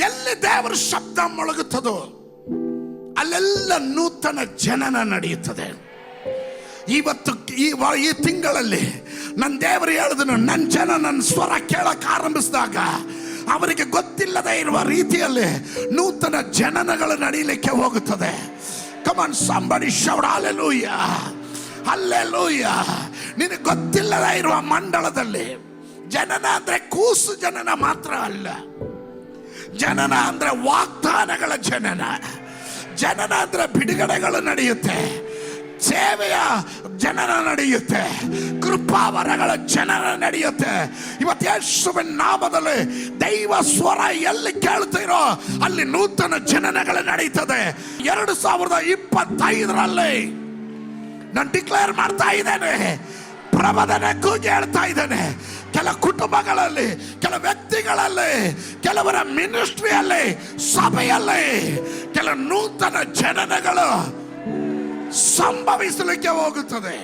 ಎಲ್ಲಿ ದೇವರ ಶಬ್ದ ಮೊಳಗುತ್ತದೋ ಅಲ್ಲೆಲ್ಲ ನೂತನ ಜನನ ನಡೆಯುತ್ತದೆ. ಇವತ್ತು ಈ ತಿಂಗಳಲ್ಲಿ ನನ್ನ ದೇವರು ಹೇಳಿದನು, ನನ್ನ ಜನ ನನ್ನ ಸ್ವರ ಕೇಳಕ್ಕೆ ಆರಂಭಿಸಿದಾಗ ಅವರಿಗೆ ಗೊತ್ತಿಲ್ಲದೆ ಇರುವ ರೀತಿಯಲ್ಲಿ ನೂತನ ಜನನಗಳು ನಡೀಲಿಕ್ಕೆ ಹೋಗುತ್ತದೆ. Come on, somebody shout hallelujah, hallelujah. ನಿನಗೆ ಗೊತ್ತಿಲ್ಲದೆ ಇರುವ ಮಂಡಳದಲ್ಲಿ ಜನನ ಅಂದ್ರೆ ಕೂಸು ಜನನ ಮಾತ್ರ ಅಲ್ಲ. ಜನನ ಅಂದ್ರೆ ವಾಗ್ದಾನಗಳ ಜನನ. ಜನನ ಅಂದ್ರೆ ಬಿಡುಗಡೆಗಳು ನಡೆಯುತ್ತೆ, ಸೇವೆಯ ಜನನ ನಡೆಯುತ್ತೆ, ಕೃಪಾವರಗಳ ಜನನ ನಡೆಯುತ್ತೆ. ಇವತ್ತು ಯೇಸುವಿನ ನಾಮದಲ್ಲಿ ದೈವ ಸ್ವರ ಎಲ್ಲಿ ಕೇಳ್ತೀರೋ ಅಲ್ಲಿ ನೂತನ ಜನನಗಳು ನಡೀತದೆ. 2025ರಲ್ಲಿ ನಾನು ಡಿಕ್ಲೇರ್ ಮಾಡ್ತಾ ಇದ್ದೇನೆ, ಪ್ರಬಂಧನ ಕೂಗಿ ಹೇಳ್ತಾ ಇದ್ದೇನೆ. ಕೆಲ ಕುಟುಂಬಗಳಲ್ಲಿ, ಕೆಲ ವ್ಯಕ್ತಿಗಳಲ್ಲಿ, ಕೆಲವರ ಮಿನಿಸ್ಟ್ರಿಯಲ್ಲಿ, ಸಭೆಯಲ್ಲಿ ಕೆಲ ನೂತನ ಜನನಗಳು ಸಂಭವಿಸಲಿಕ್ಕೆ ಹೋಗುತ್ತದೆ.